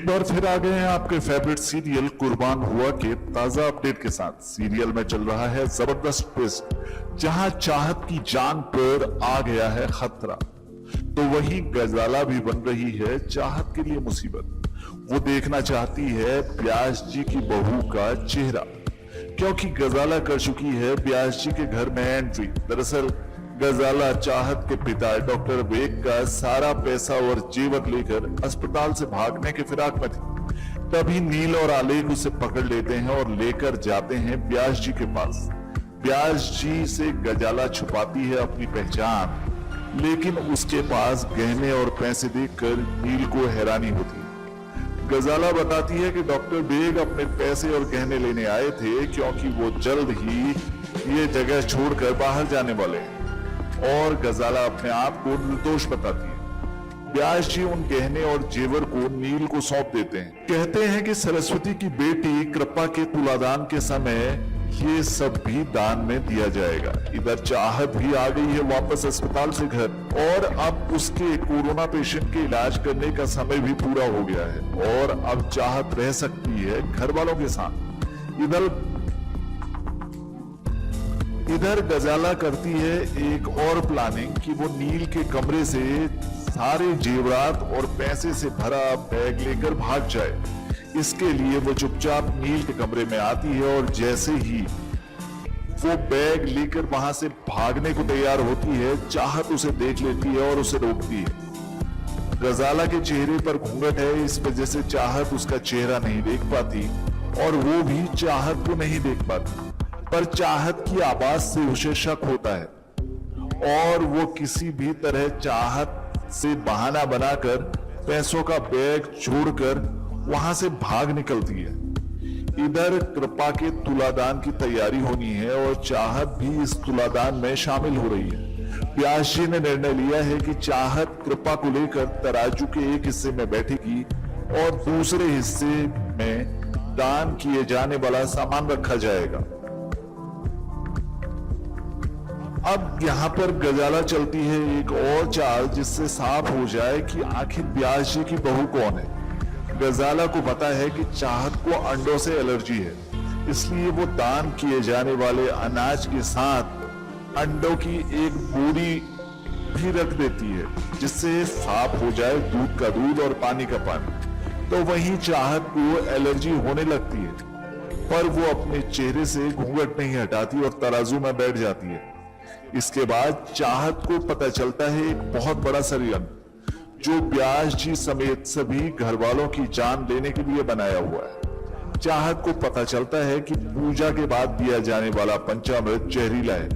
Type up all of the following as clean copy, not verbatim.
एक बार फिर आ गए हैं आपके फेवरेट सीरियल कुर्बान हुआ के ताजा अपडेट के साथ। सीरियल में चल रहा है जबरदस्त ट्विस्ट, जहां चाहत की जान पर आ गया है खतरा, तो वहीं गजाला भी बन रही है चाहत के लिए मुसीबत। वो देखना चाहती है ब्यास जी की बहू का चेहरा, क्योंकि गजाला कर चुकी है ब्यास जी के घर में एंट्री। दरअसल गजाला चाहत के पिता डॉक्टर वेग का सारा पैसा और जेवर लेकर अस्पताल से भागने के फिराक में थी। तभी नील और आलेख उसे पकड़ लेते हैं और लेकर जाते हैं ब्यास जी के पास। ब्यास जी से गजाला छुपाती है अपनी पहचान, लेकिन उसके पास गहने और पैसे देखकर नील को हैरानी होती है। गजाला बताती है कि डॉक्टर बेग अपने पैसे और गहने लेने आए थे, क्योंकि वो जल्द ही ये जगह छोड़कर बाहर जाने वाले हैं, और गजाला अपने आप को निर्दोष बताती है। ब्यास जी उन गहने और जेवर को नील को सौंप देते हैं। कहते हैं कि सरस्वती की बेटी कृपा के तुलादान के समय ये सब भी दान में दिया जाएगा। इधर चाहत भी आ गई है वापस अस्पताल से घर, और अब उसके कोरोना पेशेंट के इलाज करने का समय भी पूरा हो गया है, और अब चाहत रह सकती है घर वालों के साथ। इधर गजाला करती है एक और प्लानिंग कि वो नील के कमरे से सारे जेवरात और पैसे से भरा बैग लेकर भाग जाए। इसके लिए वो चुपचाप नील के कमरे में आती है, और जैसे ही वो बैग लेकर वहां से भागने को तैयार होती है, चाहत उसे देख लेती है और उसे रोकती है। गजाला के चेहरे पर घूंघट है, इस वजह से चाहत उसका चेहरा नहीं देख पाती, और वो भी चाहत को नहीं देख पाती। पर चाहत की आवाज से उसे शक होता है, और वो किसी भी तरह चाहत से बहाना बनाकर पैसों का बैग छोड़कर वहां से भाग निकलती है। इधर कृपा के तुलादान की तैयारी होनी है, और चाहत भी इस तुलादान में शामिल हो रही है। ब्यास जी ने निर्णय लिया है कि चाहत कृपा को लेकर तराजू के एक हिस्से में बैठेगी, और दूसरे हिस्से में दान किए जाने वाला सामान रखा जाएगा। अब यहाँ पर गजाला चलती है एक और चाल, जिससे साफ हो जाए कि आखिर ब्यास जी की बहू कौन है। गजाला को पता है कि चाहत को अंडों से एलर्जी है, इसलिए वो दान किए जाने वाले अनाज के साथ अंडों की एक बोरी भी रख देती है, जिससे साफ हो जाए दूध का दूध और पानी का पानी। तो वहीं चाहत को एलर्जी होने लगती है, पर वो अपने चेहरे से घूंघट नहीं हटाती और तराजू में बैठ जाती है। इसके बाद चाहत को पता चलता है एक बहुत बड़ा षड्यंत्र, जो ब्यास जी समेत सभी घर वालों की जान लेने के लिए बनाया हुआ है। चाहत को पता चलता है कि पूजा के बाद दिया जाने वाला पंचामृत जहरीला है,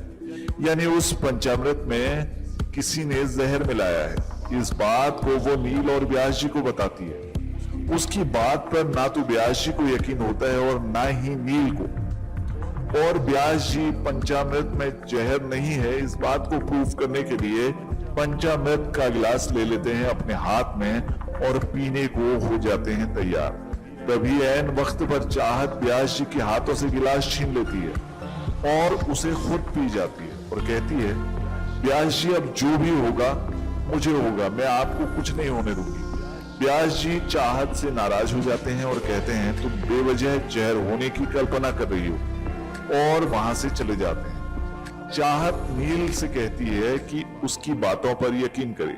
यानी उस पंचामृत में किसी ने जहर मिलाया है। इस बात को वो नील और ब्यास जी को बताती है। उसकी बात पर ना तो ब्यास जी को यकीन होता है और ना ही नील को, और ब्यास जी पंचामृत में जहर नहीं है इस बात को प्रूव करने के लिए पंचामृत का गिलास ले लेते हैं अपने हाथ में, और पीने को हो जाते हैं तैयार। तभी ऐन वक्त पर चाहत ब्यास जी के हाथों से गिलास छीन लेती है और उसे खुद पी जाती है, और कहती है, ब्यास जी अब जो भी होगा मुझे होगा, मैं आपको कुछ नहीं होने दूंगी। ब्यास जी चाहत से नाराज हो जाते हैं और कहते हैं, तुम बेवजह जहर होने की कल्पना कर रही हो, और वहां से चले जाते हैं। चाहत नील से कहती है कि उसकी बातों पर यकीन करे,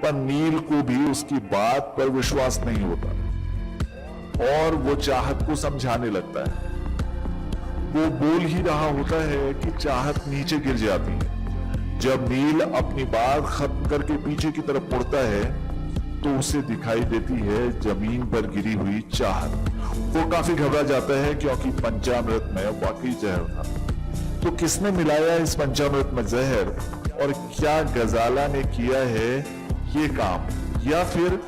पर नील को भी उसकी बात पर विश्वास नहीं होता, और वो चाहत को समझाने लगता है। वो बोल ही रहा होता है कि चाहत नीचे गिर जाती है। जब नील अपनी बात खत्म करके पीछे की तरफ मुड़ता है, तो उसे दिखाई देती है जमीन पर गिरी हुई चाहत। वो काफी घबरा जाता है, क्योंकि पंचामृत में वाकई जहर था। तो किसने मिलाया इस पंचामृत में जहर, और क्या गजाला ने किया है ये काम, या फिर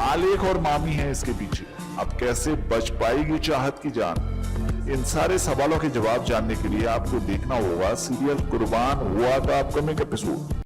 आलेख और मामी है इसके पीछे? अब कैसे बच पाएगी चाहत की जान? इन सारे सवालों के जवाब जानने के लिए आपको देखना होगा सीरियल कुर्बान हुआ का अपकमिंग एपिसोड।